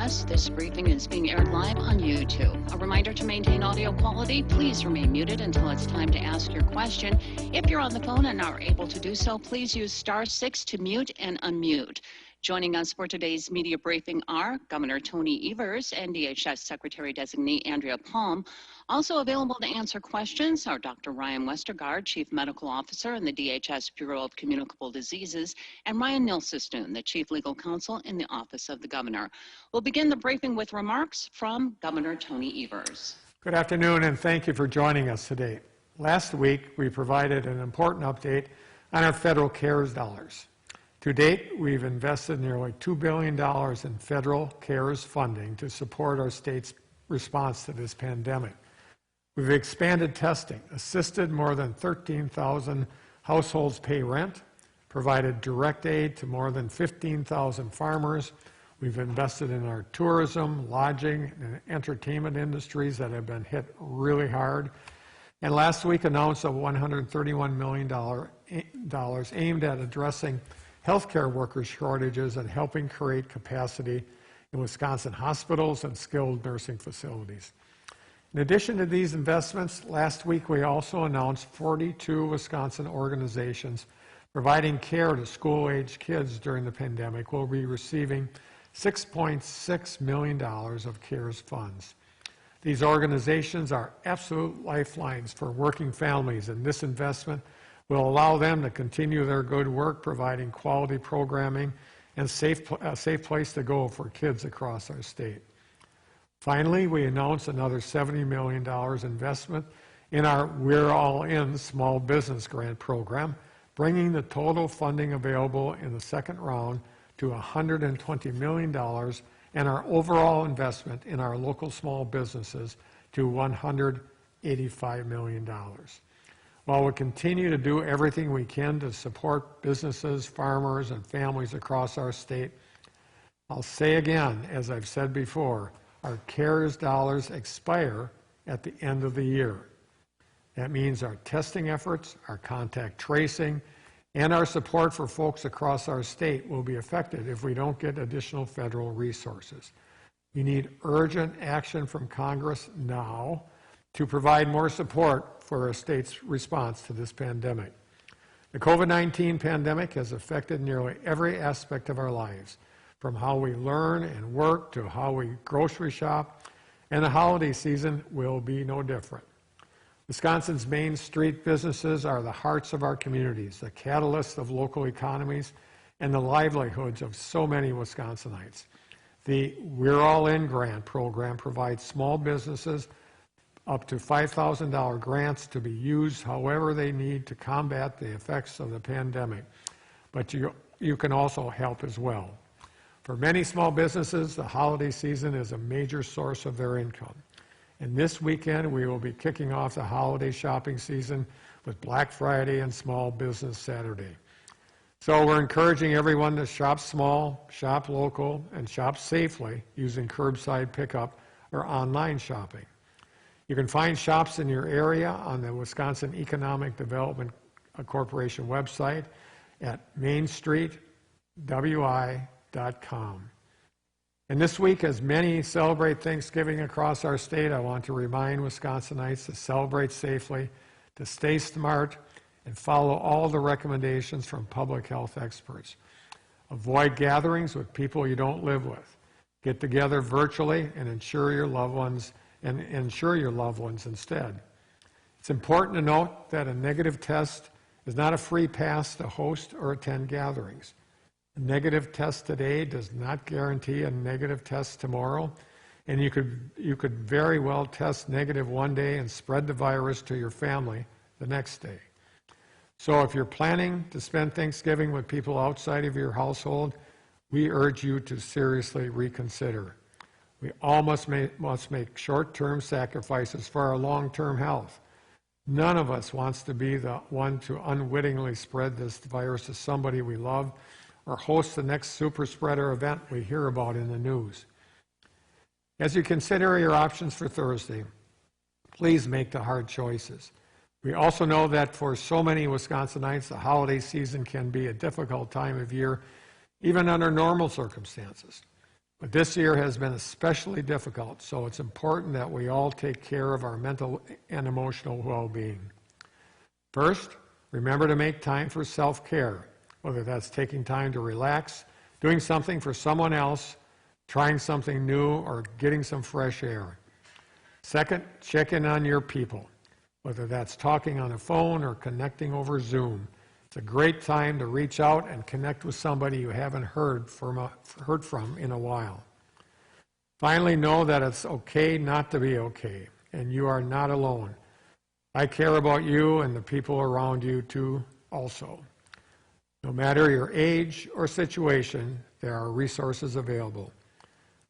WFRS. This briefing is being aired live on YouTube. A reminder to maintain audio quality. Please remain muted until it's time to ask your question. If you're on the phone and are able to do so, please use *6 to mute and unmute. Joining us for today's media briefing are Governor Tony Evers and DHS Secretary-Designee Andrea Palm. Also available to answer questions are Dr. Ryan Westergaard, Chief Medical Officer in the DHS Bureau of Communicable Diseases, and Ryan Nilsestun, the Chief Legal Counsel in the Office of the Governor. We'll begin the briefing with remarks from Governor Tony Evers. Good afternoon, and thank you for joining us today. Last week, we provided an important update on our federal CARES dollars. To date, we've invested nearly $2 billion in federal CARES funding to support our state's response to this pandemic. We've expanded testing, assisted more than 13,000 households pay rent, provided direct aid to more than 15,000 farmers. We've invested in our tourism, lodging, and entertainment industries that have been hit really hard. And last week announced a $131 million aimed at addressing healthcare worker shortages and helping create capacity in Wisconsin hospitals and skilled nursing facilities. In addition to these investments, last week we also announced 42 Wisconsin organizations providing care to school-age kids during the pandemic will be receiving $6.6 million of CARES funds. These organizations are absolute lifelines for working families, and this investment will allow them to continue their good work providing quality programming and a safe place to go for kids across our state. Finally, we announced another $70 million investment in our We're All In small business grant program, bringing the total funding available in the second round to $120 million and our overall investment in our local small businesses to $185 million. While we continue to do everything we can to support businesses, farmers, and families across our state, I'll say again, as I've said before, our CARES dollars expire at the end of the year. That means our testing efforts, our contact tracing, and our support for folks across our state will be affected if we don't get additional federal resources. We need urgent action from Congress now to provide more support for our state's response to this pandemic. The COVID-19 pandemic has affected nearly every aspect of our lives, from how we learn and work to how we grocery shop, and the holiday season will be no different. Wisconsin's Main Street businesses are the hearts of our communities, the catalyst of local economies, and the livelihoods of so many Wisconsinites. The We're All In grant program provides small businesses up to $5,000 grants to be used however they need to combat the effects of the pandemic, but you can also help as well. For many small businesses, the holiday season is a major source of their income. And this weekend, we will be kicking off the holiday shopping season with Black Friday and Small Business Saturday. So we're encouraging everyone to shop small, shop local, and shop safely using curbside pickup or online shopping. You can find shops in your area on the Wisconsin Economic Development Corporation website at mainstreetwi.com. And this week, as many celebrate Thanksgiving across our state, I want to remind Wisconsinites to celebrate safely, to stay smart, and follow all the recommendations from public health experts. Avoid gatherings with people you don't live with. Get together virtually and ensure your loved ones instead. It's important to note that a negative test is not a free pass to host or attend gatherings. A negative test today does not guarantee a negative test tomorrow, and you could very well test negative one day and spread the virus to your family the next day. So if you're planning to spend Thanksgiving with people outside of your household, we urge you to seriously reconsider. We all must make short-term sacrifices for our long-term health. None of us wants to be the one to unwittingly spread this virus to somebody we love or host the next super spreader event we hear about in the news. As you consider your options for Thursday, please make the hard choices. We also know that for so many Wisconsinites, the holiday season can be a difficult time of year, even under normal circumstances. But this year has been especially difficult, so it's important that we all take care of our mental and emotional well-being. First, remember to make time for self-care, whether that's taking time to relax, doing something for someone else, trying something new, or getting some fresh air. Second, check in on your people, whether that's talking on the phone or connecting over Zoom. It's a great time to reach out and connect with somebody you haven't heard from in a while. Finally, know that it's okay not to be okay, and you are not alone. I care about you and the people around you too also. No matter your age or situation, there are resources available.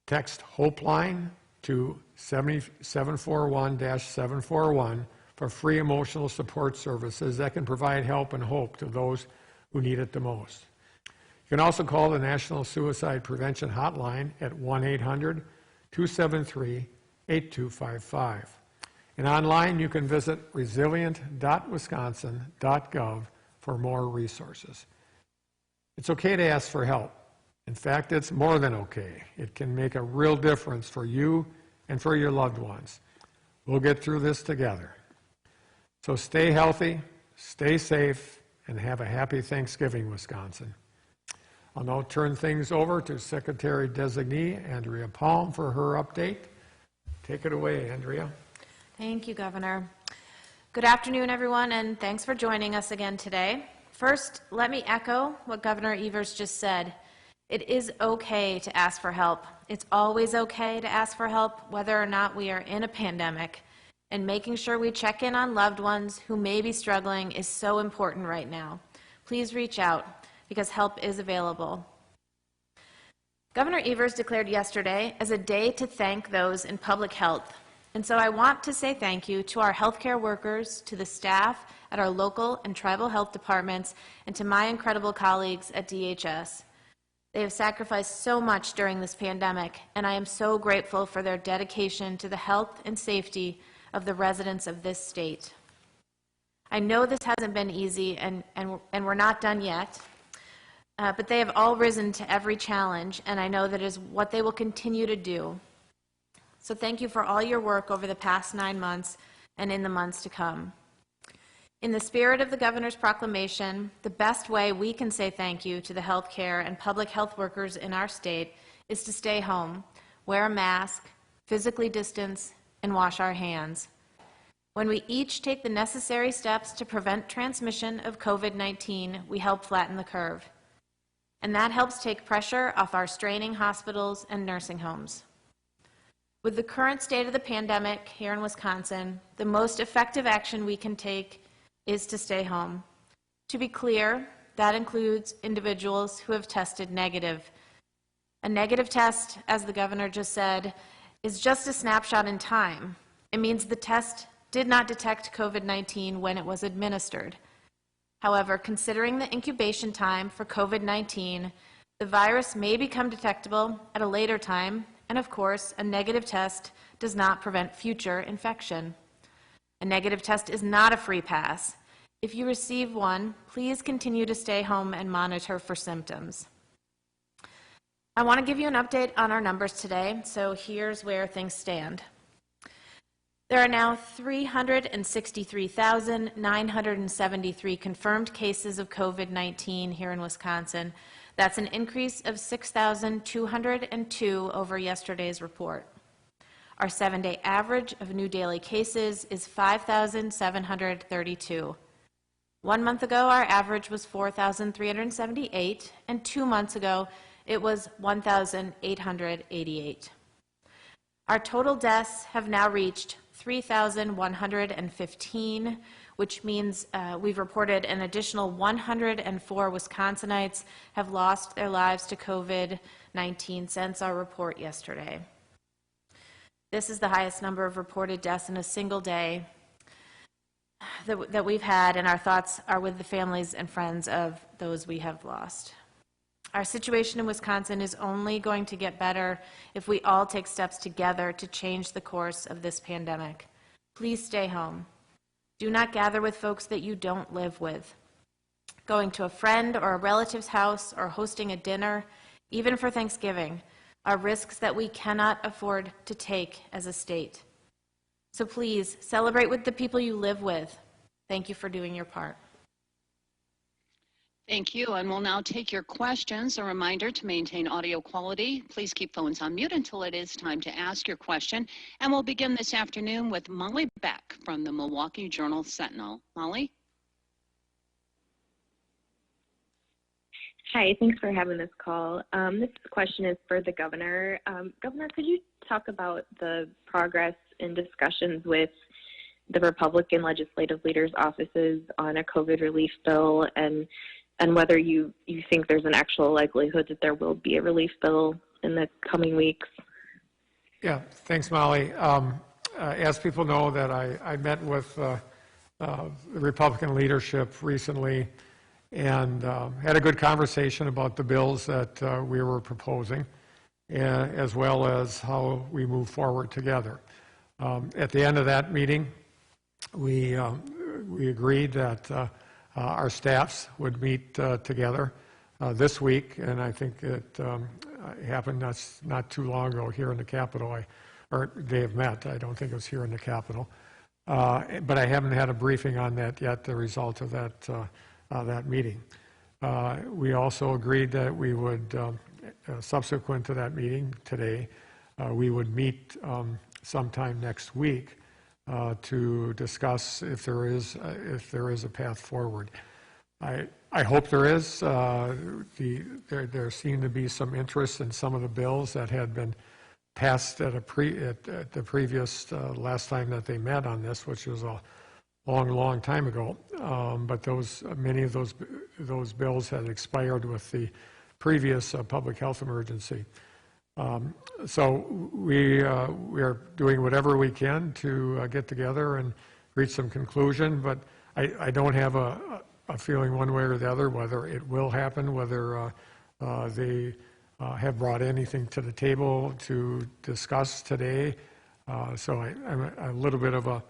Text HOPELINE to 741-741 for free emotional support services that can provide help and hope to those who need it the most. You can also call the National Suicide Prevention Hotline at 1-800-273-8255. And online you can visit resilient.wisconsin.gov for more resources. It's okay to ask for help. In fact, it's more than okay. It can make a real difference for you and for your loved ones. We'll get through this together. So stay healthy, stay safe, and have a happy Thanksgiving, Wisconsin. I'll now turn things over to Secretary-Designee Andrea Palm for her update. Take it away, Andrea. Thank you, Governor. Good afternoon, everyone, and thanks for joining us again today. First, let me echo what Governor Evers just said. It is okay to ask for help. It's always okay to ask for help, whether or not we are in a pandemic. And making sure we check in on loved ones who may be struggling is so important right now. Please reach out, because help is available. Governor Evers declared yesterday as a day to thank those in public health. And so I want to say thank you to our healthcare workers, to the staff at our local and tribal health departments, and to my incredible colleagues at DHS. They have sacrificed so much during this pandemic, and I am so grateful for their dedication to the health and safety of the residents of this state. I know this hasn't been easy, and we're not done yet, but they have all risen to every challenge, and I know that is what they will continue to do. So thank you for all your work over the past 9 months and in the months to come. In the spirit of the Governor's proclamation, the best way we can say thank you to the healthcare and public health workers in our state is to stay home, wear a mask, physically distance, and wash our hands. When we each take the necessary steps to prevent transmission of COVID-19, we help flatten the curve. And that helps take pressure off our straining hospitals and nursing homes. With the current state of the pandemic here in Wisconsin, the most effective action we can take is to stay home. To be clear, that includes individuals who have tested negative. A negative test, as the Governor just said, is just a snapshot in time. It means the test did not detect COVID-19 when it was administered. However, considering the incubation time for COVID-19, the virus may become detectable at a later time, and of course, a negative test does not prevent future infection. A negative test is not a free pass. If you receive one, please continue to stay home and monitor for symptoms. I want to give you an update on our numbers today, so here's where things stand. There are now 363,973 confirmed cases of COVID-19 here in Wisconsin. That's an increase of 6,202 over yesterday's report. Our 7-day average of new daily cases is 5,732. 1 month ago, our average was 4,378, and 2 months ago, it was 1,888. Our total deaths have now reached 3,115, which means we've reported an additional 104 Wisconsinites have lost their lives to COVID-19 since our report yesterday. This is the highest number of reported deaths in a single day that we've had, and our thoughts are with the families and friends of those we have lost. Our situation in Wisconsin is only going to get better if we all take steps together to change the course of this pandemic. Please stay home. Do not gather with folks that you don't live with. Going to a friend or a relative's house or hosting a dinner, even for Thanksgiving, are risks that we cannot afford to take as a state. So please celebrate with the people you live with. Thank you for doing your part. Thank you, and we'll now take your questions. A reminder to maintain audio quality. Please keep phones on mute until it is time to ask your question. And we'll begin this afternoon with Molly Beck from the Milwaukee Journal-Sentinel. Molly? Hi, thanks for having this call. This question is for the governor. Governor, could you talk about the progress in discussions with the Republican legislative leaders' offices on a COVID relief bill, and whether you think there's an actual likelihood that there will be a relief bill in the coming weeks? Yeah, thanks, Molly. As people know, that I met with the Republican leadership recently and had a good conversation about the bills that we were proposing, as well as how we move forward together. At the end of that meeting, we agreed that our staffs would meet together this week, and I think it happened not too long ago here in the Capitol, or they have met. I don't think it was here in the Capitol, but I haven't had a briefing on that yet, the result of that meeting. We also agreed that we would, subsequent to that meeting today, we would meet sometime next week to discuss if there is a path forward. I hope there is. There seemed to be some interest in some of the bills that had been passed at the previous last time that they met on this, which was a long time ago. But many of those bills had expired with the previous public health emergency. So we are doing whatever we can to get together and reach some conclusion, but I don't have a feeling one way or the other whether it will happen, whether they have brought anything to the table to discuss today. So I'm a little bit of a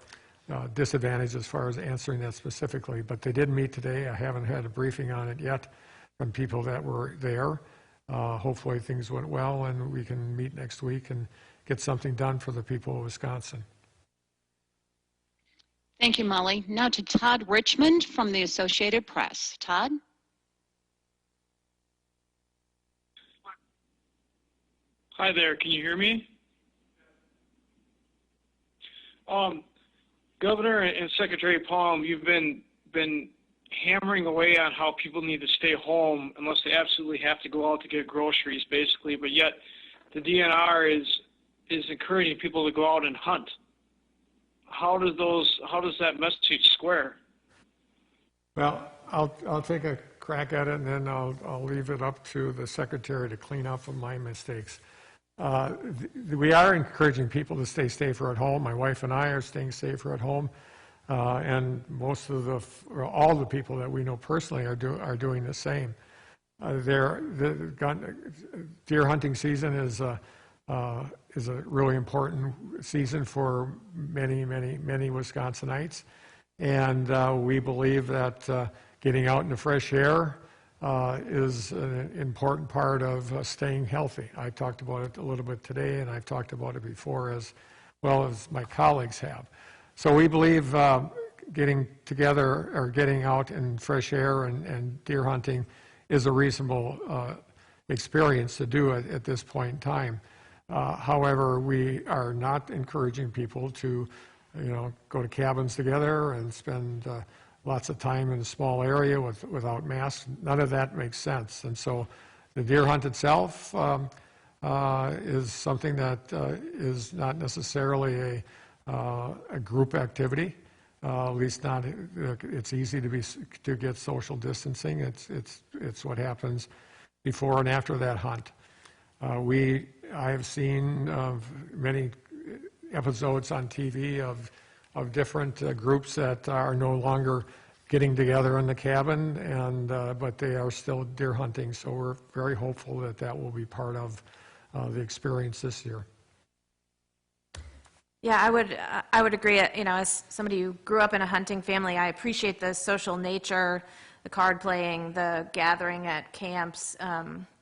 disadvantage as far as answering that specifically, but they did meet today. I haven't had a briefing on it yet from people that were there. Hopefully things went well and we can meet next week and get something done for the people of Wisconsin. Thank you, Molly. Now to Todd Richmond from the Associated Press. Todd? Hi there, can you hear me? Governor and Secretary Palm, you've been hammering away on how people need to stay home unless they absolutely have to go out to get groceries, basically, but yet the DNR is encouraging people to go out and hunt. How does that message square? Well, I'll take a crack at it, and then I'll leave it up to the Secretary to clean up on my mistakes. We are encouraging people to stay safer at home. My wife and I are staying safer at home, and all the people that we know personally are doing the same. The deer hunting season is a really important season for many Wisconsinites, and we believe that getting out in the fresh air is an important part of staying healthy. I talked about it a little bit today, and I've talked about it before as well as my colleagues have. So we believe getting together or getting out in fresh air and deer hunting is a reasonable experience to do it at this point in time. However, we are not encouraging people to, go to cabins together and spend lots of time in a small area without masks. None of that makes sense. And so the deer hunt itself is something that is not necessarily a group activity. At least not. It's easy to get social distancing. It's what happens before and after that hunt. I have seen many episodes on TV of different groups that are no longer getting together in the cabin, but they are still deer hunting. So we're very hopeful that will be part of the experience this year. Yeah, I would agree. As somebody who grew up in a hunting family, I appreciate the social nature, the card playing, the gathering at camps.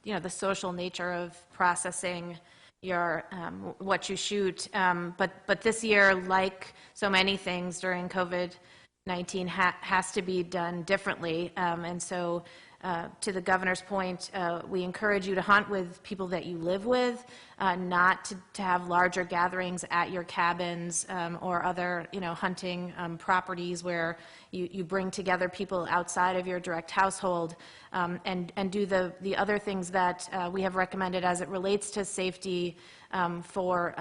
the social nature of processing your what you shoot. But this year, like so many things during COVID-19, has to be done differently. And so, to the governor's point, we encourage you to hunt with people that you live with, not to have larger gatherings at your cabins or other, hunting properties where you bring together people outside of your direct household, and do the other things that we have recommended as it relates to safety, for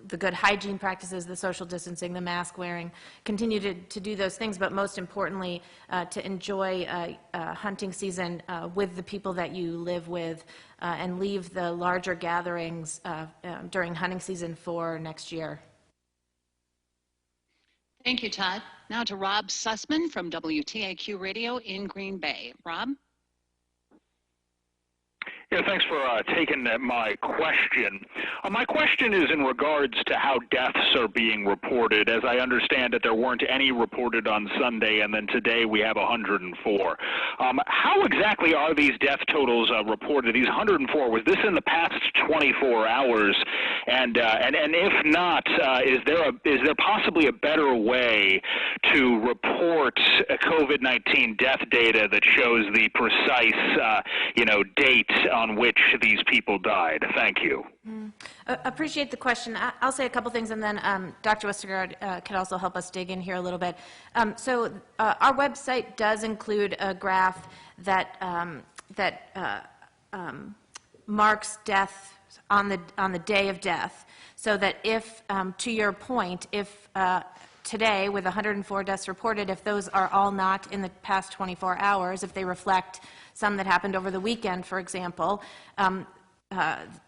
the good hygiene practices, the social distancing, the mask wearing. Continue to do those things, but most importantly, to enjoy hunting season with the people that you live with, and leave the larger gatherings during hunting season for next year. Thank you, Todd. Now to Rob Sussman from WTAQ Radio in Green Bay. Rob? Yeah, thanks for taking my question. My question is in regards to how deaths are being reported. As I understand it, there weren't any reported on Sunday, and then today we have 104. How exactly are these death totals reported? These 104, was this in the past 24 hours? And if not, is there possibly a better way to report COVID-19 death data that shows the precise, date on which these people died? Thank you. Appreciate the question. I'll say a couple things, and then Dr. Westergaard can also help us dig in here a little bit. So our website does include a graph that marks death on the day of death, so that if, to your point, if today with 104 deaths reported, if those are all not in the past 24 hours, if they reflect some that happened over the weekend, for example,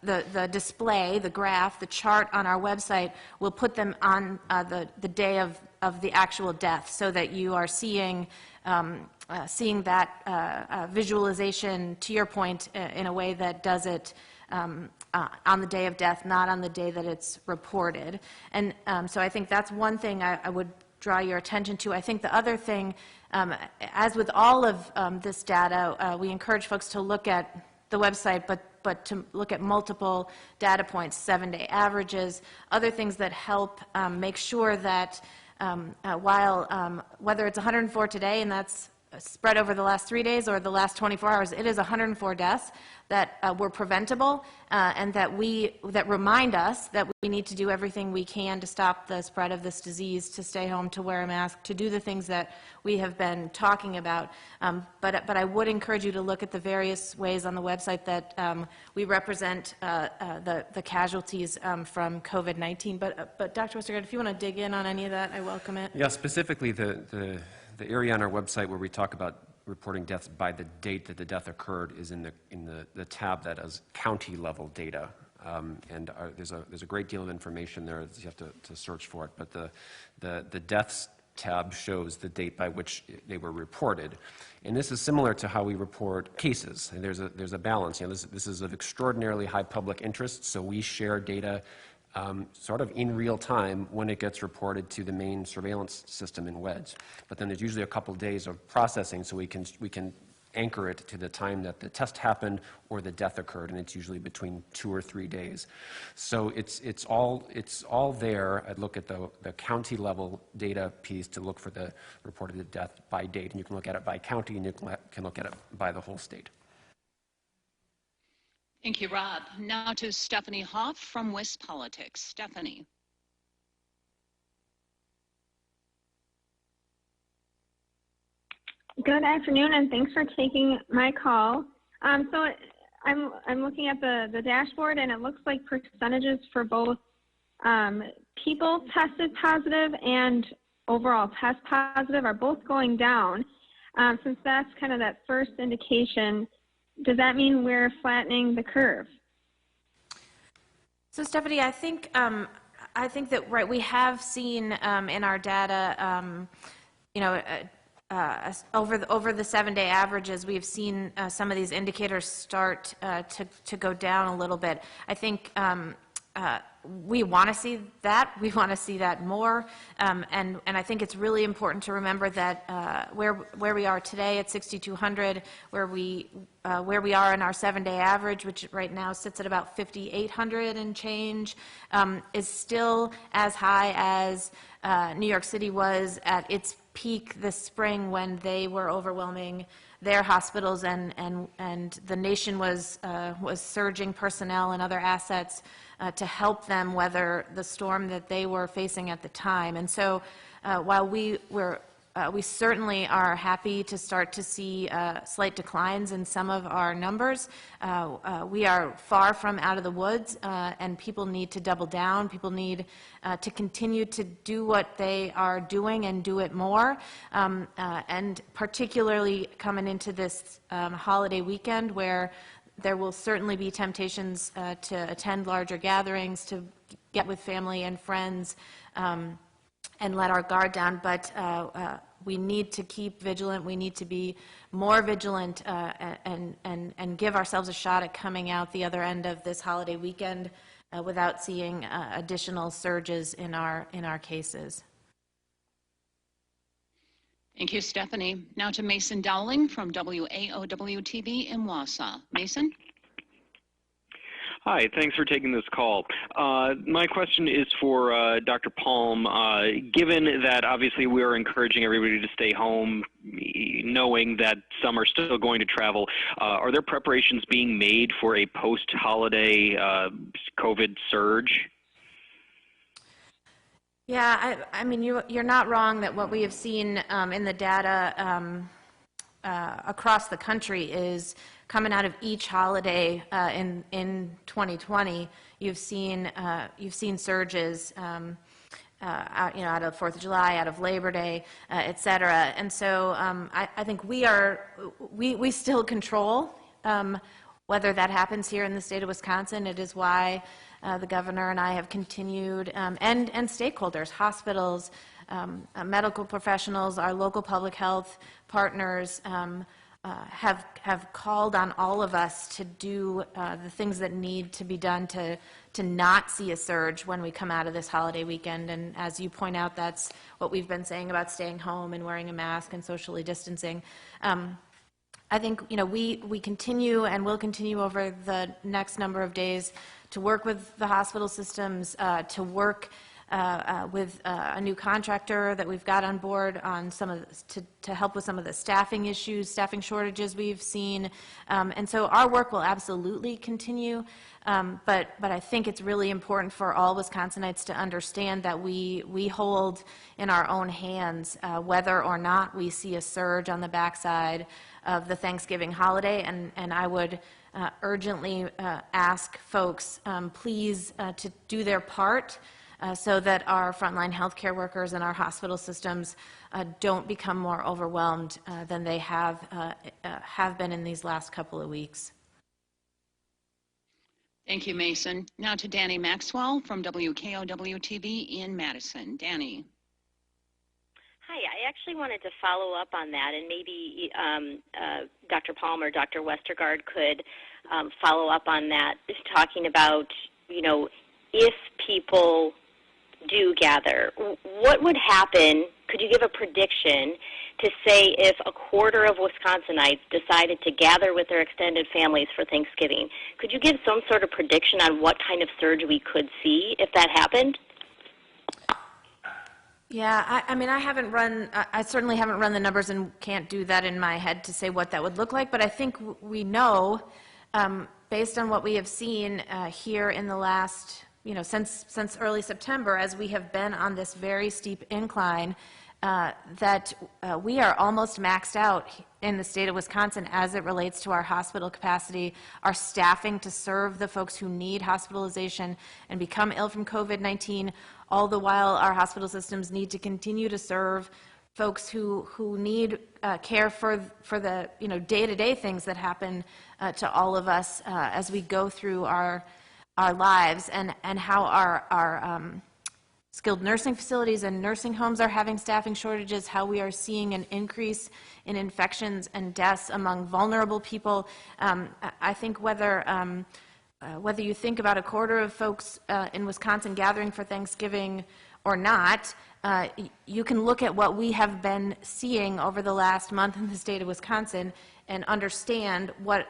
the display, the graph, the chart on our website will put them on the day of the actual death, so that you are seeing that visualization, to your point, in a way that does it on the day of death, not on the day that it's reported. And so I think that's one thing I would draw your attention to. I think the other thing, as with all of this data, we encourage folks to look at the website, but to look at multiple data points, 7-day averages, other things that help make sure that while whether it's 104 today and that's spread over the last 3 days or the last 24 hours, it is 104 deaths that were preventable, and that remind us that we need to do everything we can to stop the spread of this disease, to stay home, to wear a mask, to do the things that we have been talking about. But I would encourage you to look at the various ways on the website that we represent the casualties from COVID-19. But Dr. Westergaard, if you want to dig in on any of that, I welcome it. Yeah, specifically the area on our website where we talk about reporting deaths by the date that the death occurred is in the tab that is county level data, and there's a great deal of information there. You have to search for it, but the deaths tab shows the date by which they were reported, and this is similar to how we report cases. And there's a balance. This is of extraordinarily high public interest, so we share data sort of in real time when it gets reported to the main surveillance system in WEDS. But then there's usually a couple days of processing, so we can anchor it to the time that the test happened or the death occurred, and it's usually between 2 or 3 days. So it's all there. I'd look at the county level data piece to look for the reported death by date, and you can look at it by county, and you can look at it by the whole state. Thank you, Rob. Now to Stephanie Hoff from West Politics. Stephanie. Good afternoon, and thanks for taking my call. So I'm looking at the dashboard, and it looks like percentages for both people tested positive and overall test positive are both going down. Since that's kind of that first indication, does that mean we're flattening the curve? So Stephanie, I think that, right, we have seen in our data, over the 7-day averages, we've seen some of these indicators start to go down a little bit. I think we want to see that. We want to see that more. And I think it's really important to remember that where we are today at 6,200, where we are in our 7-day average, which right now sits at about 5,800 and change, is still as high as New York City was at its peak this spring when they were overwhelming their hospitals, and the nation was surging personnel and other assets to help them weather the storm that they were facing at the time. And so while we certainly are happy to start to see slight declines in some of our numbers, we are far from out of the woods, and people need to double down. People need to continue to do what they are doing and do it more, and particularly coming into this holiday weekend where there will certainly be temptations to attend larger gatherings, to get with family and friends, and let our guard down, but we need to keep vigilant. We need to be more vigilant and give ourselves a shot at coming out the other end of this holiday weekend without seeing additional surges in our cases. Thank you, Stephanie. Now to Mason Dowling from WAOW-TV in Wausau. Mason? Hi, thanks for taking this call. My question is for Dr. Palm. Given that obviously we are encouraging everybody to stay home, knowing that some are still going to travel, are there preparations being made for a post-holiday COVID surge? Yeah, I mean, you're not wrong that what we have seen in the data across the country is coming out of each holiday in 2020. You've seen surges, out of 4th of July, out of Labor Day, et cetera. And so I think we still control whether that happens here in the state of Wisconsin. It is why the governor and I have continued, and stakeholders, hospitals, medical professionals, our local public health partners have called on all of us to do the things that need to be done to not see a surge when we come out of this holiday weekend. And as you point out, that's what we've been saying about staying home and wearing a mask and socially distancing. I think we continue and will continue over the next number of days to work with the hospital systems, to work with a new contractor that we've got on board on some of to help with some of the staffing issues, staffing shortages we've seen, and so our work will absolutely continue. But I think it's really important for all Wisconsinites to understand that we hold in our own hands whether or not we see a surge on the backside of the Thanksgiving holiday, and I would urgently ask folks, please, to do their part so that our frontline healthcare workers and our hospital systems don't become more overwhelmed than they have been in these last couple of weeks. Thank you, Mason. Now to Danny Maxwell from WKOW-TV in Madison. Danny. Hi, I actually wanted to follow up on that, and maybe Dr. Palm or Dr. Westergaard could follow up on that, talking about, if people do gather, what would happen? Could you give a prediction to say if a quarter of Wisconsinites decided to gather with their extended families for Thanksgiving? Could you give some sort of prediction on what kind of surge we could see if that happened? Yeah, I mean, I certainly haven't run the numbers and can't do that in my head to say what that would look like, but I think we know, based on what we have seen here in the last, since early September, as we have been on this very steep incline, that we are almost maxed out in the state of Wisconsin as it relates to our hospital capacity, our staffing to serve the folks who need hospitalization and become ill from COVID-19, all the while our hospital systems need to continue to serve folks who need care for the day-to-day things that happen to all of us as we go through our lives, and how our skilled nursing facilities and nursing homes are having staffing shortages, how we are seeing an increase in infections and deaths among vulnerable people. I think whether whether you think about a quarter of folks in Wisconsin gathering for Thanksgiving or not, you can look at what we have been seeing over the last month in the state of Wisconsin and understand what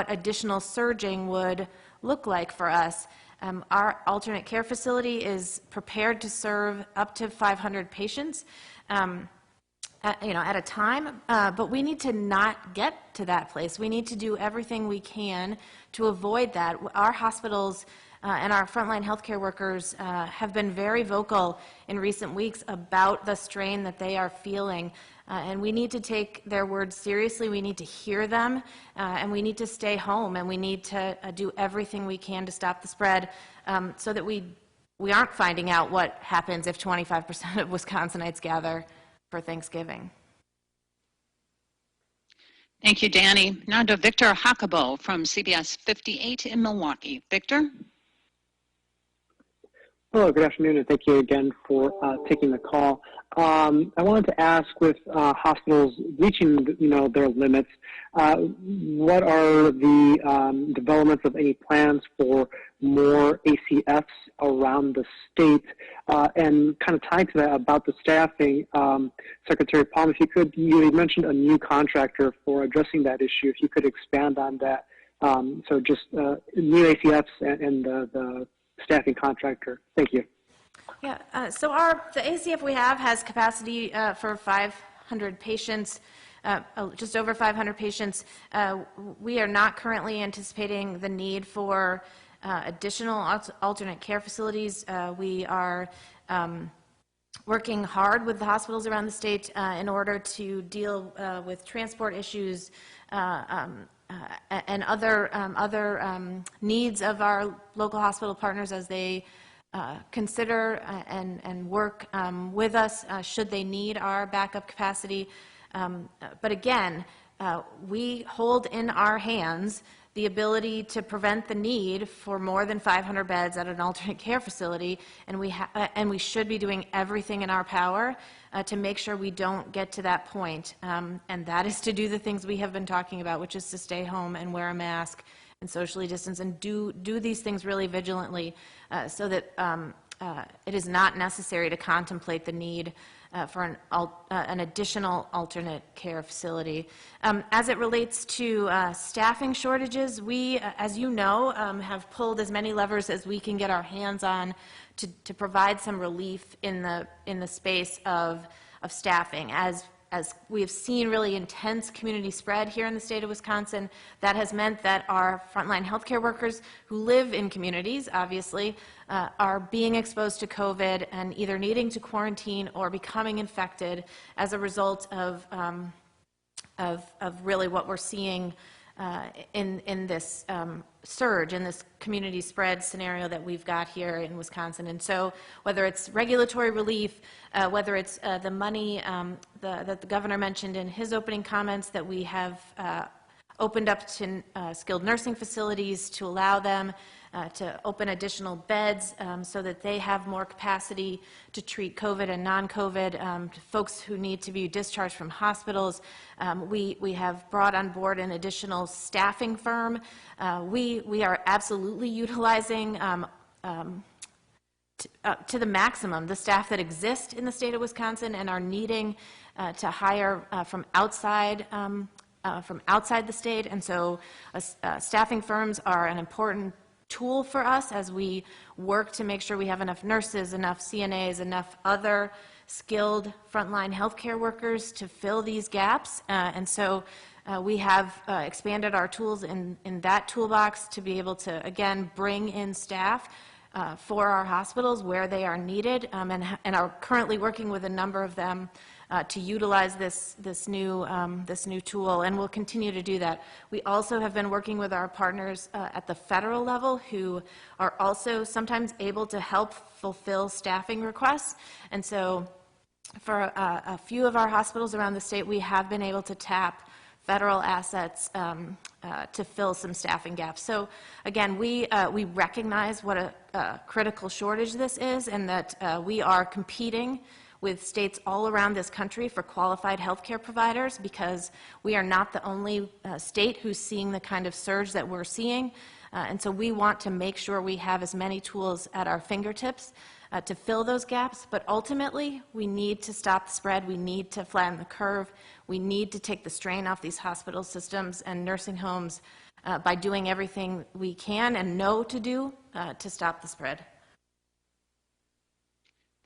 additional surging would look like for us. Our alternate care facility is prepared to serve up to 500 patients. At a time, but we need to not get to that place. We need to do everything we can to avoid that. Our hospitals and our frontline healthcare workers have been very vocal in recent weeks about the strain that they are feeling, and we need to take their words seriously. We need to hear them, and we need to stay home, and we need to do everything we can to stop the spread so that we aren't finding out what happens if 25% of Wisconsinites gather for Thanksgiving. Thank you, Danny. Now to Victor Hackabo from CBS 58 in Milwaukee. Victor? Hello, good afternoon, and thank you again for taking the call. I wanted to ask, with hospitals reaching, their limits, what are the developments of any plans for more ACFs around the state? And kind of tied to that, about the staffing, Secretary Palm, if you could, you had mentioned a new contractor for addressing that issue. If you could expand on that. So just new ACFs and the staffing contractor. Thank you. Yeah, so the ACF we have has capacity for 500 patients, just over 500 patients. We are not currently anticipating the need for additional alternate care facilities. We are working hard with the hospitals around the state in order to deal with transport issues and other needs of our local hospital partners as they consider and work with us should they need our backup capacity. But again, we hold in our hands the ability to prevent the need for more than 500 beds at an alternate care facility, and we should be doing everything in our power to make sure we don't get to that point. And that is to do the things we have been talking about, which is to stay home and wear a mask and socially distance and do these things really vigilantly so that it is not necessary to contemplate the need for an additional alternate care facility. As it relates to staffing shortages, we, as you know, have pulled as many levers as we can get our hands on to provide some relief in the space of staffing. As we have seen really intense community spread here in the state of Wisconsin, that has meant that our frontline healthcare workers who live in communities, obviously, are being exposed to COVID and either needing to quarantine or becoming infected as a result of really what we're seeing in this surge, in this community spread scenario that we've got here in Wisconsin. And so whether it's regulatory relief, whether it's the money that the governor mentioned in his opening comments that we have opened up to skilled nursing facilities to allow them to open additional beds so that they have more capacity to treat COVID and non-COVID folks who need to be discharged from hospitals. We have brought on board an additional staffing firm. We are absolutely utilizing to the maximum the staff that exist in the state of Wisconsin and are needing to hire from outside the state. And so staffing firms are an important tool for us as we work to make sure we have enough nurses, enough CNAs, enough other skilled frontline healthcare workers to fill these gaps. And so we have expanded our tools in that toolbox to be able to, again, bring in staff for our hospitals where they are needed, and are currently working with a number of them to utilize this new tool, and we'll continue to do that. We also have been working with our partners at the federal level who are also sometimes able to help fulfill staffing requests, and so for a few of our hospitals around the state, we have been able to tap federal assets to fill some staffing gaps. So again, we recognize what a critical shortage this is, and that we are competing with states all around this country for qualified healthcare providers, because we are not the only state who's seeing the kind of surge that we're seeing. And so we want to make sure we have as many tools at our fingertips to fill those gaps, but ultimately we need to stop the spread, we need to flatten the curve, we need to take the strain off these hospital systems and nursing homes by doing everything we can and know to do to stop the spread.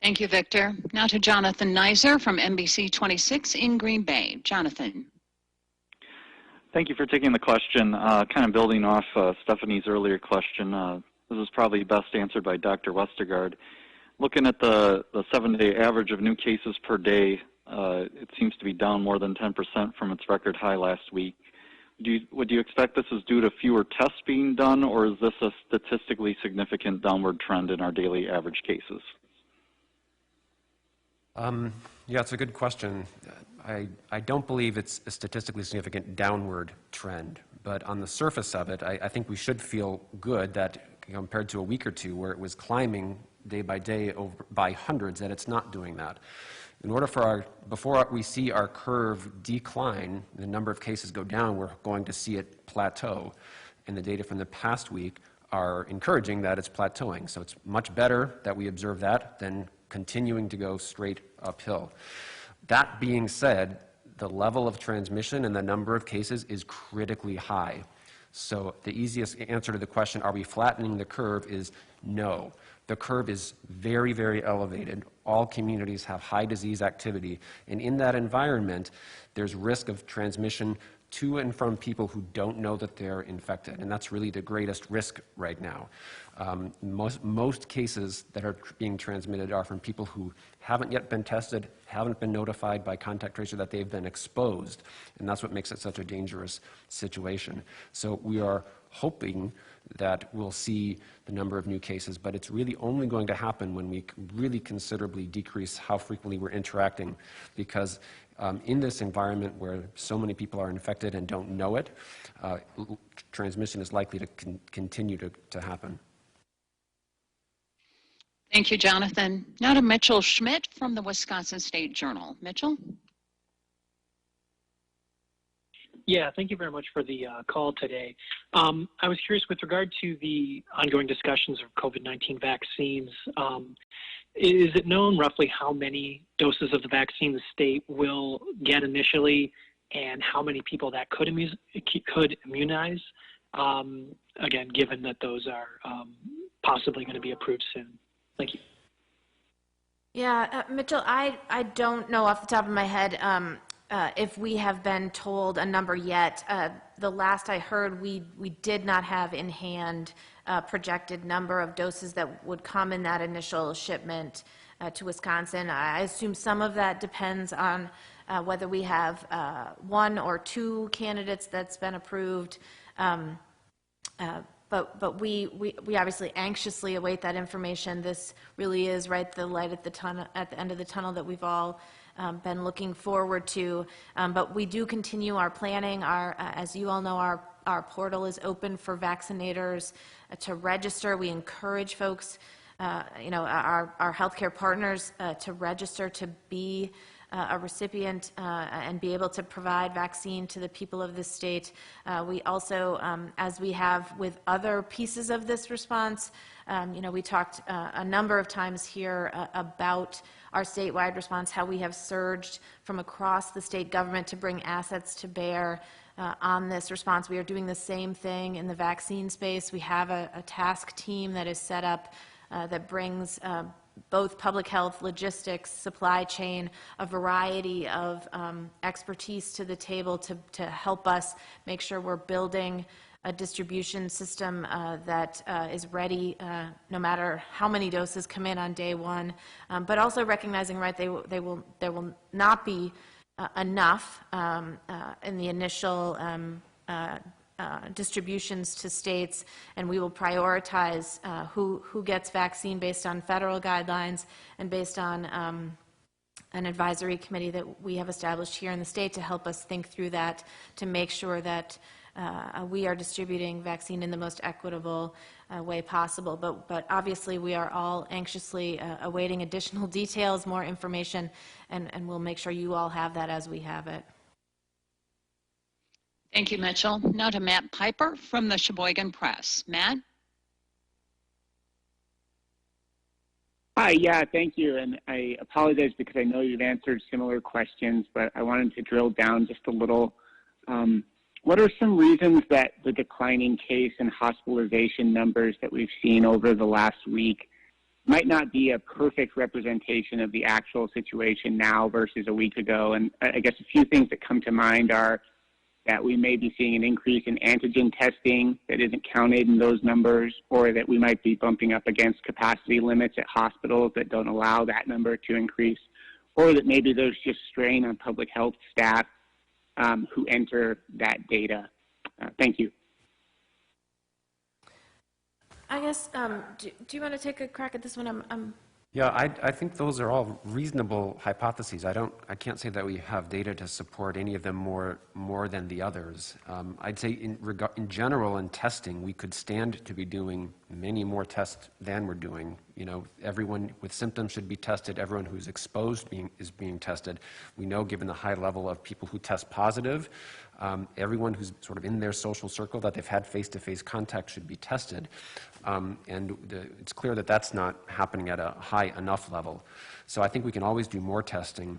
Thank you, Victor. Now to Jonathan Nizer from NBC 26 in Green Bay. Jonathan. Thank you for taking the question. Kind of building off Stephanie's earlier question, this is probably best answered by Dr. Westergaard. Looking at the 7-day average of new cases per day, it seems to be down more than 10% from its record high last week. Would you expect this is due to fewer tests being done, or is this a statistically significant downward trend in our daily average cases? Yeah, it's a good question. I don't believe it's a statistically significant downward trend, but on the surface of it, I think we should feel good that compared to a week or two where it was climbing day by day by hundreds, that it's not doing that. In order for before we see our curve decline, the number of cases go down, we're going to see it plateau. And the data from the past week are encouraging that it's plateauing. So it's much better that we observe that than continuing to go straight uphill. That being said, the level of transmission and the number of cases is critically high. So the easiest answer to the question, are we flattening the curve, is no. The curve is very, very elevated. All communities have high disease activity. And in that environment, there's risk of transmission to and from people who don't know that they're infected. And that's really the greatest risk right now. Most cases that are being transmitted are from people who haven't yet been tested, haven't been notified by contact tracer that they've been exposed. And that's what makes it such a dangerous situation. So we are hoping that we'll see the number of new cases, but it's really only going to happen when we really considerably decrease how frequently we're interacting, because in this environment where so many people are infected and don't know it, transmission is likely to continue to happen. Thank you, Jonathan. Now to Mitchell Schmidt from the Wisconsin State Journal. Mitchell? Yeah, thank you very much for the call today. I was curious with regard to the ongoing discussions of COVID-19 vaccines. Is it known roughly how many doses of the vaccine the state will get initially, and how many people that could immunize? Again, given that those are possibly going to be approved soon. Thank you. Yeah, Mitchell, I don't know off the top of my head if we have been told a number yet. The last I heard, we did not have in hand a projected number of doses that would come in that initial shipment to Wisconsin. I assume some of that depends on whether we have 1 or 2 candidates that's been approved. But we obviously anxiously await that information. This really is the light at the end of the tunnel that we've all been looking forward to. But we do continue our planning. As you all know, our portal is open for vaccinators to register. We encourage folks, our healthcare partners to register to be a recipient and be able to provide vaccine to the people of the state. We also, as we have with other pieces of this response, we talked a number of times here about our statewide response, how we have surged from across the state government to bring assets to bear on this response. We are doing the same thing in the vaccine space. We have a task team that is set up that brings both public health, logistics, supply chain, a variety of expertise to the table to help us make sure we're building a distribution system that is ready no matter how many doses come in on day one, but also recognizing, there will not be enough in the initial distributions to states, and we will prioritize who gets vaccine based on federal guidelines and based on an advisory committee that we have established here in the state to help us think through that, to make sure that we are distributing vaccine in the most equitable way possible. But obviously we are all anxiously awaiting additional details, more information, and we'll make sure you all have that as we have it. Thank you, Mitchell. Now to Matt Piper from the Sheboygan Press. Matt? Hi, yeah, thank you. And I apologize because I know you've answered similar questions, but I wanted to drill down just a little. What are some reasons that the declining case and hospitalization numbers that we've seen over the last week might not be a perfect representation of the actual situation now versus a week ago? And I guess a few things that come to mind are that we may be seeing an increase in antigen testing that isn't counted in those numbers, or that we might be bumping up against capacity limits at hospitals that don't allow that number to increase, or that maybe there's just strain on public health staff who enter that data. Thank you. I guess, do you want to take a crack at this one? Yeah, I think those are all reasonable hypotheses. I can't say that we have data to support any of them more than the others. I'd say in general in testing, we could stand to be doing many more tests than we're doing. You know, everyone with symptoms should be tested. Everyone who's exposed is being tested. We know, given the high level of people who test positive, everyone who's sort of in their social circle that they've had face-to-face contact should be tested. It's clear that that's not happening at a high enough level. So I think we can always do more testing.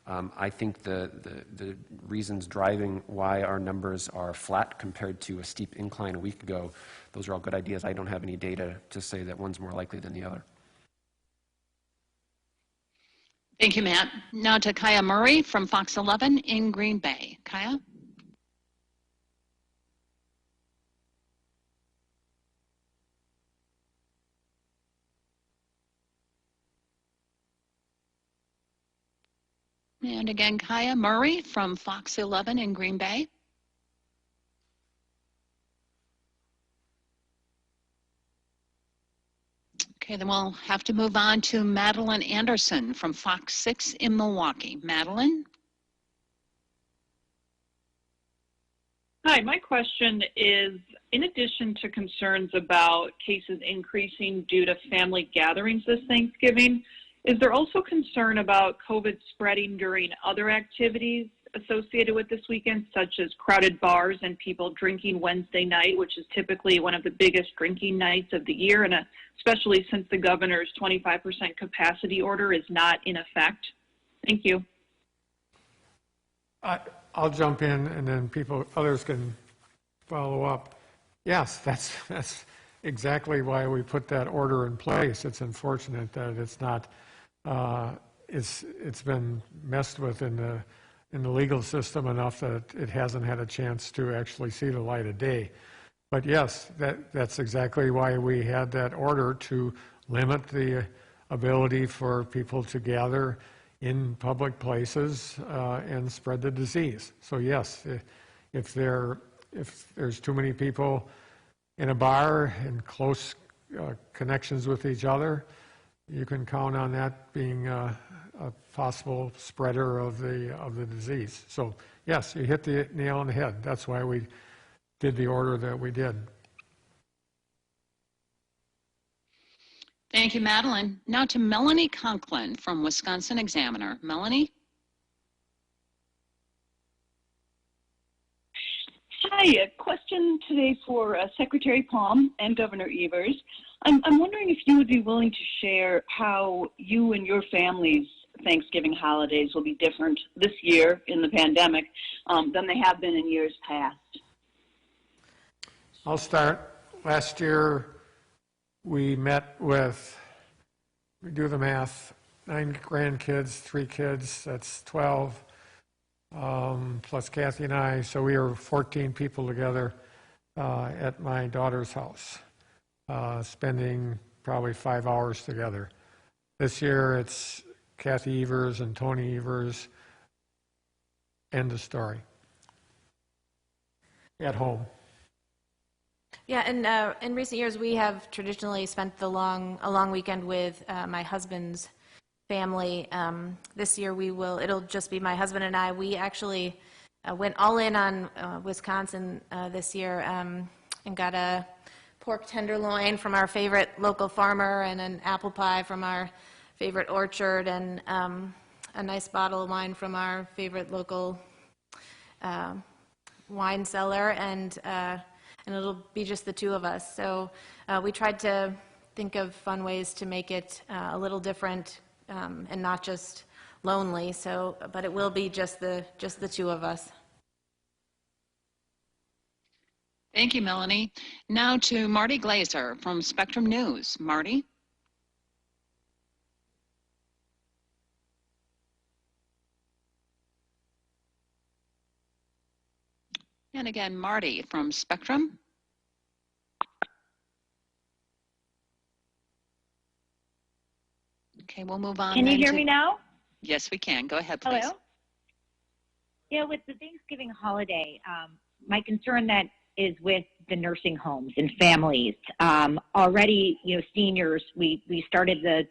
I think the reasons driving why our numbers are flat compared to a steep incline a week ago, those are all good ideas. I don't have any data to say that one's more likely than the other. Thank you, Matt. Now to Kaya Murray from Fox 11 in Green Bay. Kaya? And again, Kaya Murray from Fox 11 in Green Bay. Okay, then we'll have to move on to Madeline Anderson from Fox 6 in Milwaukee. Madeline? Hi, my question is, in addition to concerns about cases increasing due to family gatherings this Thanksgiving, is there also concern about COVID spreading during other activities associated with this weekend, such as crowded bars and people drinking Wednesday night, which is typically one of the biggest drinking nights of the year, and especially since the governor's 25% capacity order is not in effect? Thank you. I'll jump in, and then others can follow up. Yes, that's exactly why we put that order in place. It's unfortunate that it's not. It's been messed with in the legal system enough that it hasn't had a chance to actually see the light of day. But yes, that's exactly why we had that order, to limit the ability for people to gather in public places and spread the disease. So yes, if there's too many people in a bar in close connections with each other, you can count on that being a possible spreader of the disease. So yes, you hit the nail on the head. That's why we did the order that we did. Thank you, Madeline. Now to Melanie Conklin from Wisconsin Examiner. Melanie? Hi, a question today for Secretary Palm and Governor Evers. I'm wondering if you would be willing to share how you and your family's Thanksgiving holidays will be different this year in the pandemic than they have been in years past. I'll start. Last year, we met with, we do the math, 9 grandkids, 3 kids, that's 12, plus Kathy and I, so we were 14 people together at my daughter's house, spending probably 5 hours together. This year, it's Kathy Evers and Tony Evers, end of story, at home. Yeah, and in recent years, we have traditionally spent a long weekend with my husband's family. This year, it'll just be my husband and I. We actually went all in on Wisconsin this year and got a pork tenderloin from our favorite local farmer and an apple pie from our favorite orchard and a nice bottle of wine from our favorite local wine cellar, and it'll be just the two of us. So we tried to think of fun ways to make it a little different and not just lonely. So, but it will be just the two of us. Thank you, Melanie. Now to Marty Glazer from Spectrum News. Marty? And again, Marty from Spectrum. Okay, we'll move on. Can you hear me now? Yes, we can. Go ahead, please. Hello? Yeah, with the Thanksgiving holiday, my concern that is with the nursing homes and families. Already, seniors, we started the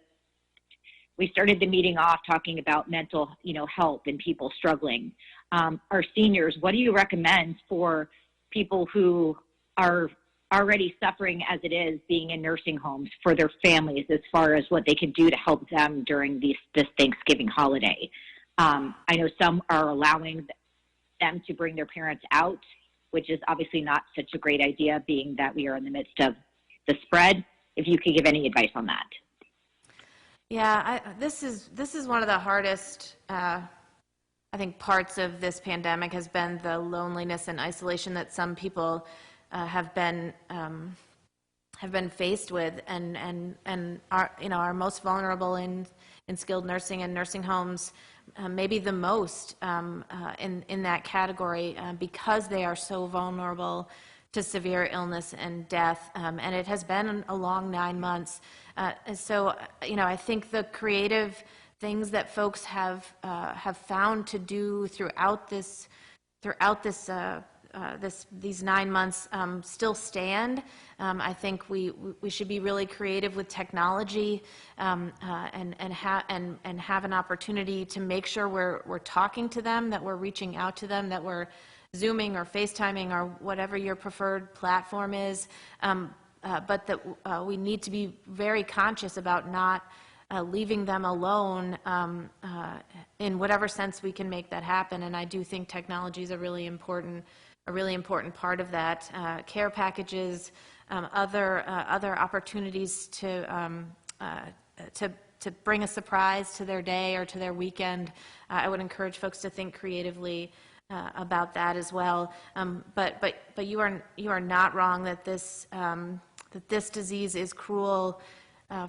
meeting off talking about mental, health and people struggling. Our seniors, what do you recommend for people who are already suffering as it is being in nursing homes for their families as far as what they can do to help them during this Thanksgiving holiday? I know some are allowing them to bring their parents out, which is obviously not such a great idea, being that we are in the midst of the spread. If you could give any advice on that. Yeah, this is one of the hardest, I think, parts of this pandemic has been the loneliness and isolation that some people have been faced with, and are most vulnerable in skilled nursing and nursing homes, maybe the most in that category, because they are so vulnerable to severe illness and death, and it has been a long 9 months. So, I think the creative things that folks have found to do throughout these 9 months still stand. I think we should be really creative with technology, and have an opportunity to make sure we're talking to them, that we're reaching out to them, that we're Zooming or FaceTiming or whatever your preferred platform is, but that we need to be very conscious about not leaving them alone in whatever sense we can make that happen. And I do think technology is a really important part of that. Care packages, other opportunities to bring a surprise to their day or to their weekend. I would encourage folks to think creatively about that as well. But you are not wrong that this disease is cruel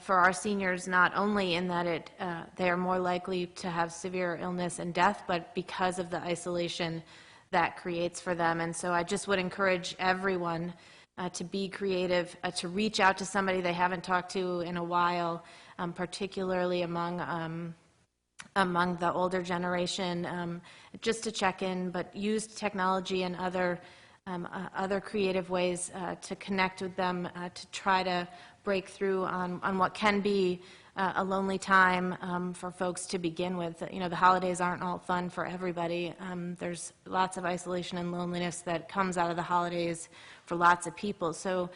for our seniors, not only in that they are more likely to have severe illness and death, but because of the isolation that creates for them. And so I just would encourage everyone to be creative, to reach out to somebody they haven't talked to in a while, particularly among the older generation, just to check in, but use technology and other creative ways to connect with them, to try to break through on what can be a lonely time for folks to begin with. The holidays aren't all fun for everybody. There's lots of isolation and loneliness that comes out of the holidays for lots of people. So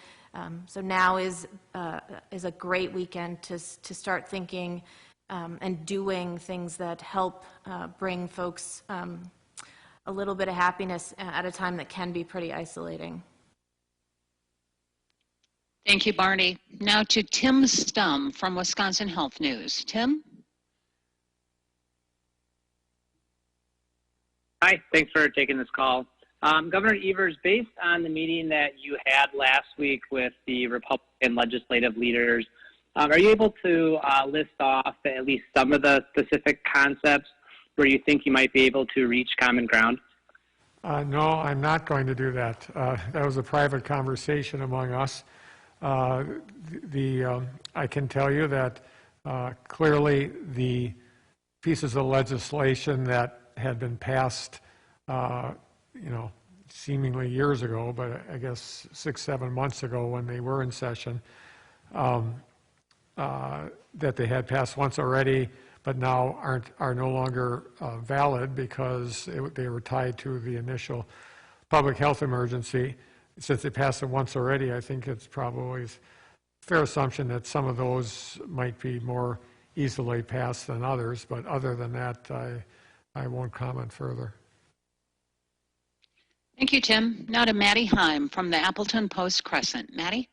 now is a great weekend to start thinking and doing things that help bring folks a little bit of happiness at a time that can be pretty isolating. Thank you, Barney. Now to Tim Stum from Wisconsin Health News. Tim? Hi, thanks for taking this call. Governor Evers, based on the meeting that you had last week with the Republican legislative leaders, are you able to list off at least some of the specific concepts where you think you might be able to reach common ground? No, I'm not going to do that. That was a private conversation among us. I can tell you that clearly the pieces of legislation that had been passed, seemingly years ago, but I guess 6-7 months ago when they were in session, that they had passed once already, but now are no longer valid because they were tied to the initial public health emergency. Since they passed it once already, I think it's probably a fair assumption that some of those might be more easily passed than others, but other than that, I won't comment further. Thank you, Tim. Now to Maddie Heim from the Appleton Post-Crescent. Maddie?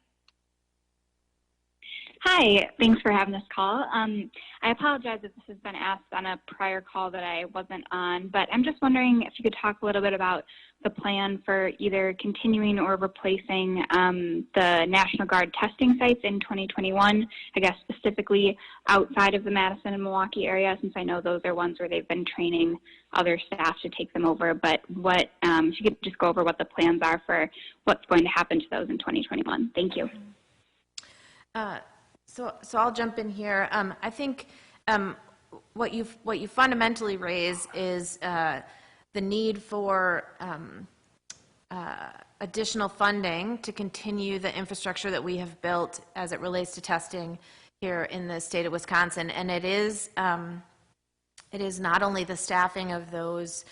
Hi, thanks for having this call. I apologize if this has been asked on a prior call that I wasn't on, but I'm just wondering if you could talk a little bit about the plan for either continuing or replacing the National Guard testing sites in 2021, I guess specifically outside of the Madison and Milwaukee area, since I know those are ones where they've been training other staff to take them over. But what, if you could just go over what the plans are for what's going to happen to those in 2021. Thank you. So I'll jump in here. I think what you fundamentally raise is the need for additional funding to continue the infrastructure that we have built as it relates to testing here in the state of Wisconsin, and it is not only the staffing of those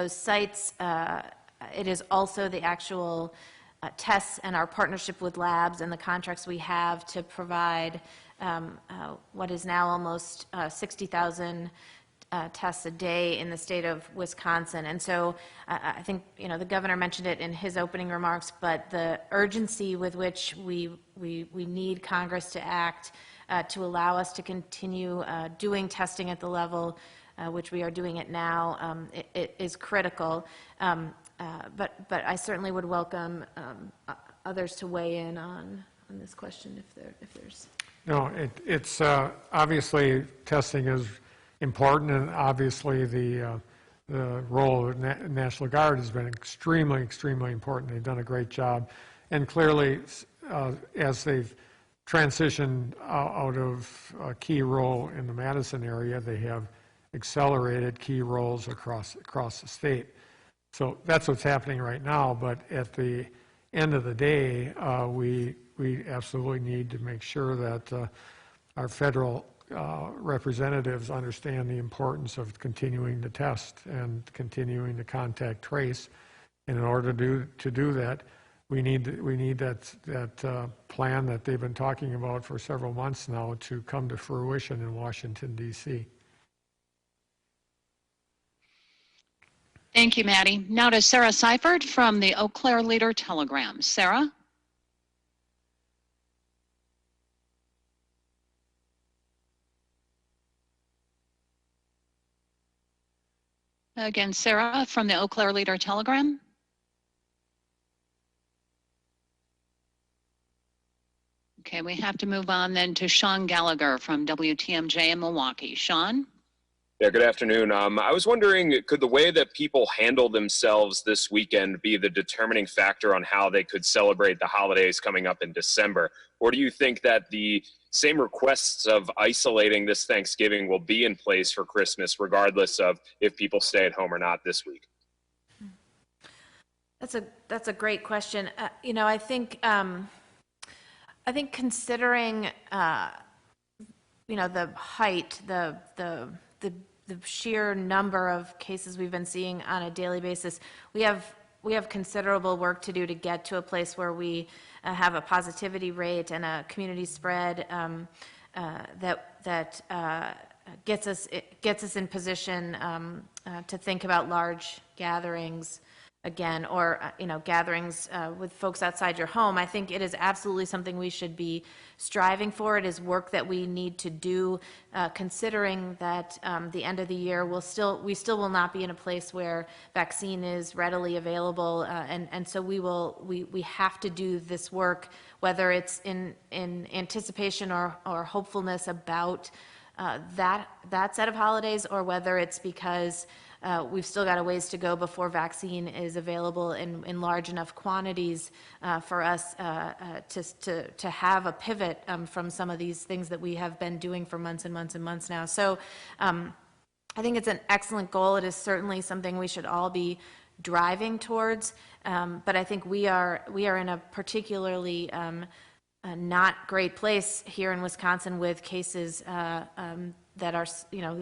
sites. It is also the actual tests and our partnership with labs and the contracts we have to provide what is now almost 60,000 tests a day in the state of Wisconsin. And so I think, the governor mentioned it in his opening remarks, but the urgency with which we need Congress to act to allow us to continue doing testing at the level which we are doing it now, it is critical. But I certainly would welcome others to weigh in on this question if there's. No, it's obviously testing is important, and obviously the role of the National Guard has been extremely, extremely important. They've done a great job, and clearly, as they've transitioned out of a key role in the Madison area, they have accelerated key roles across the state. So that's what's happening right now, but at the end of the day, we absolutely need to make sure that our federal representatives understand the importance of continuing to test and continuing to contact trace. And in order to do that, we need that plan that they've been talking about for several months now to come to fruition in Washington, D.C. Thank you, Maddie. Now to Sarah Seifert from the Eau Claire Leader Telegram. Sarah? Again, Sarah from the Eau Claire Leader Telegram. Okay, we have to move on then to Sean Gallagher from WTMJ in Milwaukee. Sean? Yeah, good afternoon. I was wondering, could the way that people handle themselves this weekend be the determining factor on how they could celebrate the holidays coming up in December? Or do you think that the same requests of isolating this Thanksgiving will be in place for Christmas, regardless of if people stay at home or not this week? That's a great question. I think considering the height, the sheer number of cases we've been seeing on a daily basis, we have considerable work to do to get to a place where we have a positivity rate and a community spread that gets us in position to think about large gatherings again, or gatherings with folks outside your home. I think it is absolutely something we should be striving for. It is work that we need to do, considering that the end of the year we still will not be in a place where vaccine is readily available, and so we have to do this work, whether it's in anticipation or hopefulness about that set of holidays, or whether it's because we've still got a ways to go before vaccine is available in large enough quantities for us to have a pivot from some of these things that we have been doing for months and months and months now. So I think it's an excellent goal. It is certainly something we should all be driving towards, but I think we are in a particularly not great place here in Wisconsin with cases that are,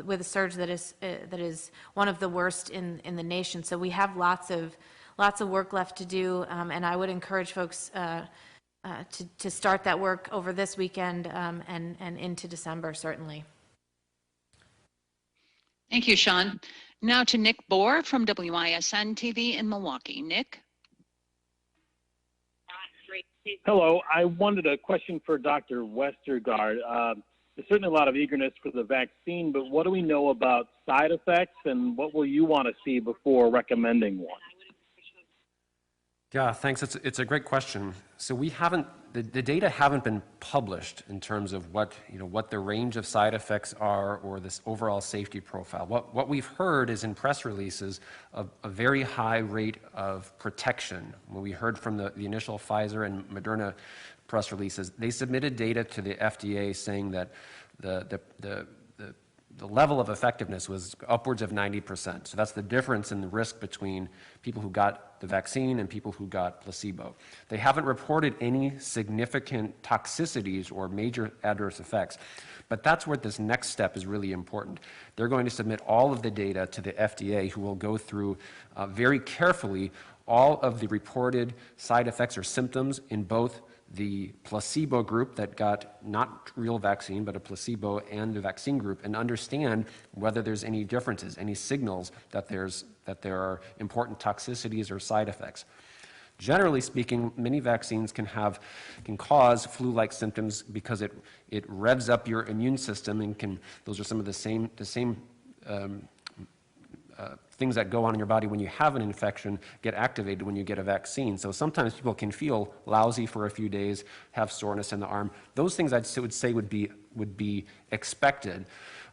with a surge that is one of the worst in the nation. So we have lots of work left to do, and I would encourage folks to start that work over this weekend and into December, certainly. Thank you, Sean. Now to Nick Bohr from WISN TV in Milwaukee. Nick? Hello. I wanted a question for Dr. Westergaard. There's certainly a lot of eagerness for the vaccine, but what do we know about side effects, and what will you want to see before recommending one? Yeah, thanks. It's a great question. So we haven't, the data haven't been published in terms of what the range of side effects are or this overall safety profile. What we've heard is in press releases a very high rate of protection. When we heard from the initial Pfizer and Moderna press releases, they submitted data to the FDA saying that the level of effectiveness was upwards of 90%. So that's the difference in the risk between people who got the vaccine and people who got placebo. They haven't reported any significant toxicities or major adverse effects, but that's where this next step is really important. They're going to submit all of the data to the FDA, who will go through very carefully all of the reported side effects or symptoms in both the placebo group that got not real vaccine, but a placebo, and the vaccine group, and understand whether there's any differences, any signals that there are important toxicities or side effects. Generally speaking, many vaccines can cause flu-like symptoms because it revs up your immune system, and those are some of the same things that go on in your body when you have an infection get activated when you get a vaccine. So sometimes people can feel lousy for a few days, have soreness in the arm. Those things I would say would be expected,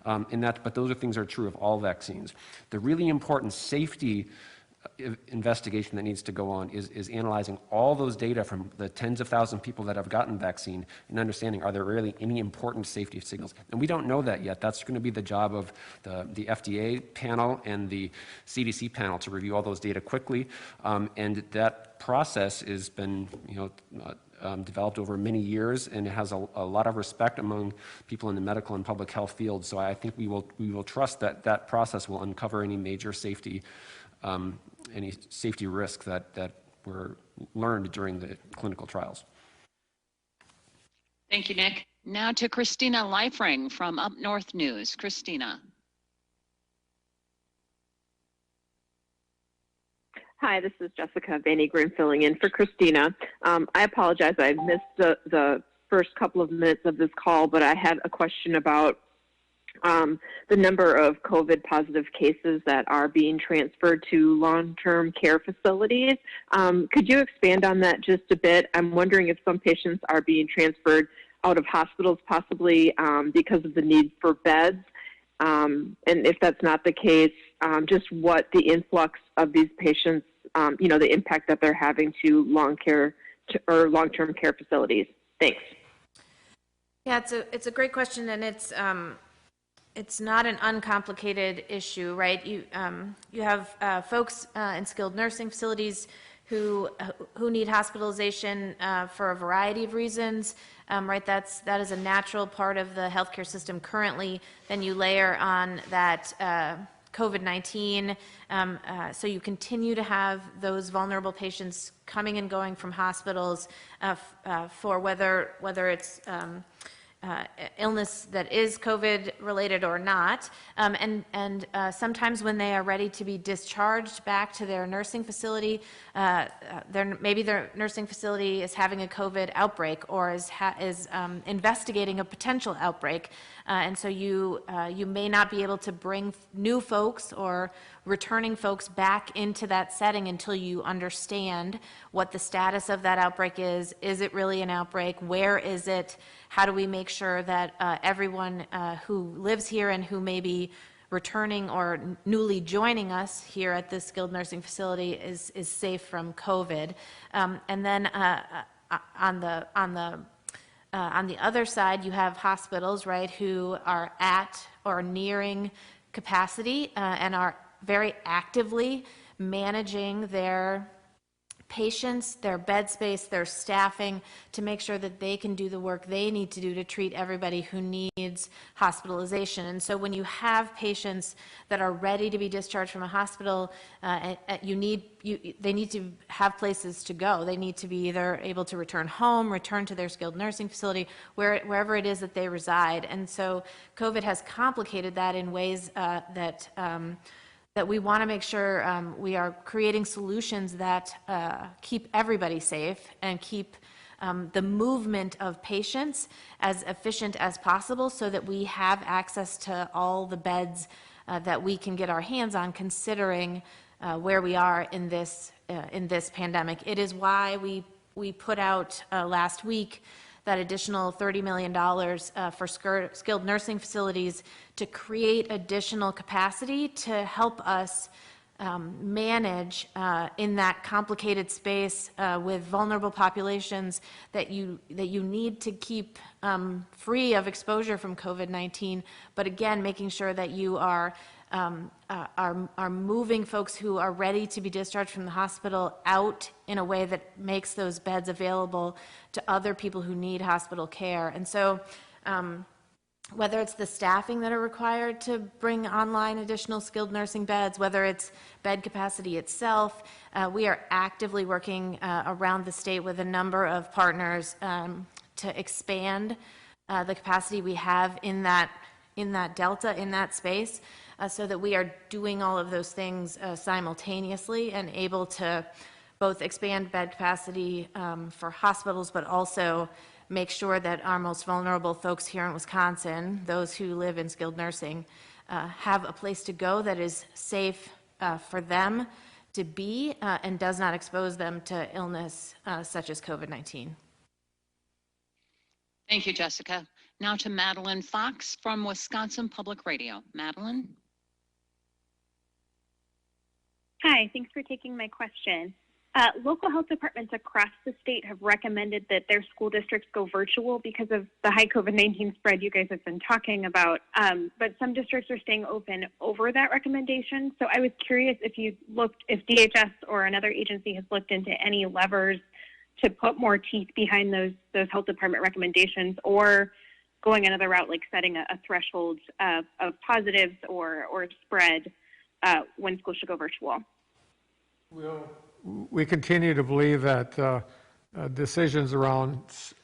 but those are things that are true of all vaccines. The really important safety investigation that needs to go on is analyzing all those data from the tens of thousands of people that have gotten vaccine and understanding, are there really any important safety signals? And we don't know that yet. That's going to be the job of the FDA panel and the CDC panel to review all those data quickly. And that process has been, developed over many years, and it has a lot of respect among people in the medical and public health field. So I think we will trust that process will uncover any major safety risks that were learned during the clinical trials. Thank you, Nick. Now to Christina Leifring from Up North News. Christina. Hi, this is Jessica Vaney-Grim filling in for Christina. I apologize, I missed the first couple of minutes of this call, but I had a question about the number of COVID positive cases that are being transferred to long-term care facilities. Could you expand on that just a bit? I'm wondering if some patients are being transferred out of hospitals, possibly because of the need for beds. And if that's not the case, just what the influx of these patients, the impact that they're having to long-term care facilities. Thanks. Yeah, it's a great question, and it's not an uncomplicated issue, right? You have folks in skilled nursing facilities who need hospitalization for a variety of reasons, right? That is a natural part of the healthcare system currently. Then you layer on that COVID-19, so you continue to have those vulnerable patients coming and going from hospitals for whether it's illness that is COVID related or not, and sometimes when they are ready to be discharged back to their nursing facility, maybe their nursing facility is having a COVID outbreak or is investigating a potential outbreak, and so you may not be able to bring new folks or returning folks back into that setting until you understand what the status of that outbreak is. Is it really an outbreak? Where is it? How do we make sure that everyone who lives here and who may be returning or newly joining us here at this skilled nursing facility is safe from COVID? And then on the other side, you have hospitals, right, who are at or nearing capacity and are very actively managing their patients, their bed space, their staffing, to make sure that they can do the work they need to do to treat everybody who needs hospitalization. And so when you have patients that are ready to be discharged from a hospital, they need to have places to go. They need to be either able to return home, return to their skilled nursing facility, wherever it is that they reside. And so COVID has complicated that in ways that we want to make sure we are creating solutions that keep everybody safe and keep the movement of patients as efficient as possible, so that we have access to all the beds that we can get our hands on, considering where we are in this pandemic. It is why we put out last week that additional $30 million for skilled nursing facilities to create additional capacity to help us manage in that complicated space with vulnerable populations that you need to keep free of exposure from COVID-19, but again, making sure that you are moving folks who are ready to be discharged from the hospital out in a way that makes those beds available to other people who need hospital care. And so whether it's the staffing that are required to bring online additional skilled nursing beds, whether it's bed capacity itself, we are actively working around the state with a number of partners to expand the capacity we have in that delta, in that space, so that we are doing all of those things simultaneously and able to both expand bed capacity for hospitals, but also make sure that our most vulnerable folks here in Wisconsin, those who live in skilled nursing, have a place to go that is safe for them to be and does not expose them to illness such as COVID-19. Thank you, Jessica. Now to Madeline Fox from Wisconsin Public Radio. Madeline? Hi, thanks for taking my question. Local health departments across the state have recommended that their school districts go virtual because of the high COVID-19 spread you guys have been talking about, but some districts are staying open over that recommendation. So I was curious if if DHS or another agency has looked into any levers to put more teeth behind those health department recommendations, or going another route like setting a threshold of positives or spread when schools should go virtual. We continue to believe that decisions around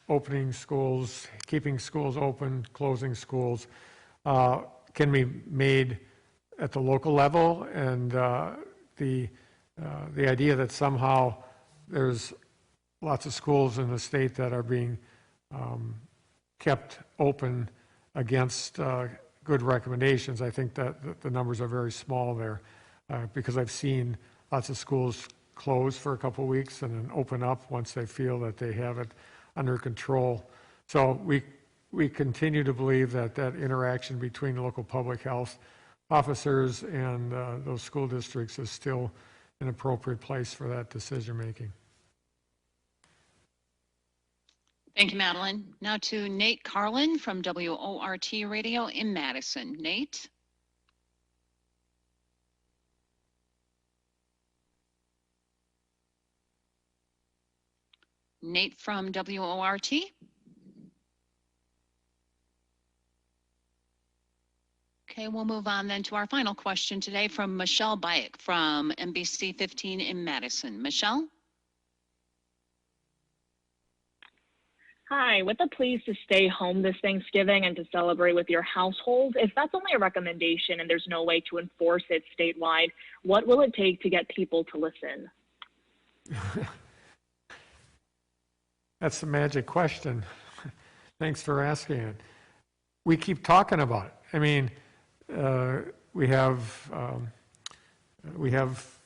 opening schools, keeping schools open, closing schools can be made at the local level, and the idea that somehow there's lots of schools in the state that are being kept open against good recommendations, I think that the numbers are very small there, because I've seen lots of schools close for a couple of weeks and then open up once they feel that they have it under control. So we continue to believe that interaction between local public health officers and those school districts is still an appropriate place for that decision making. Thank you, Madeline. Now to Nate Carlin from WORT Radio in Madison. Nate? Nate from WORT. Okay, we'll move on then to our final question today from Michelle Bayek from NBC 15 in Madison. Michelle? Hi, with the pleas to stay home this Thanksgiving and to celebrate with your household, if that's only a recommendation and there's no way to enforce it statewide, what will it take to get people to listen? That's the magic question. Thanks for asking it. We keep talking about it. I mean, we have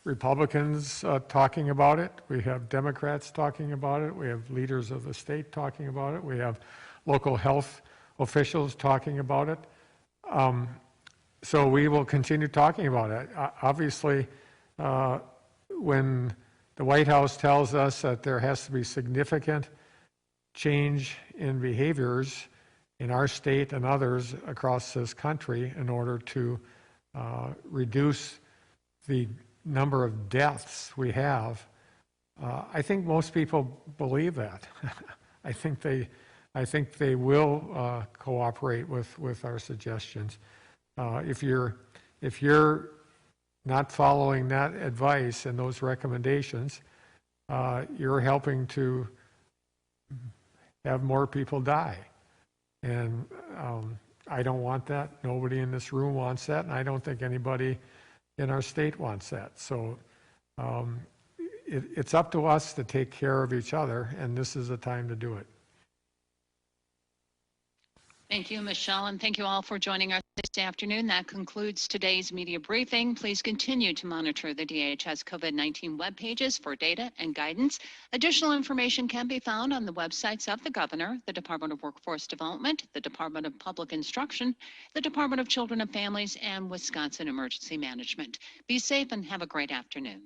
Republicans talking about it. We have Democrats talking about it. We have leaders of the state talking about it. We have local health officials talking about it. So we will continue talking about it. Obviously, when the White House tells us that there has to be significant change in behaviors in our state and others across this country in order to reduce the number of deaths we have, I think most people believe that. I think they will cooperate with our suggestions. If you're not following that advice and those recommendations, you're helping to have more people die. And I don't want that. Nobody in this room wants that, and I don't think anybody in our state wants that. So it's up to us to take care of each other, and this is the time to do it. Thank you, Michelle, and thank you all for joining us this afternoon. That concludes today's media briefing. Please continue to monitor the DHS COVID-19 web pages for data and guidance. Additional information can be found on the websites of the Governor, the Department of Workforce Development, the Department of Public Instruction, the Department of Children and Families, and Wisconsin Emergency Management. Be safe and have a great afternoon.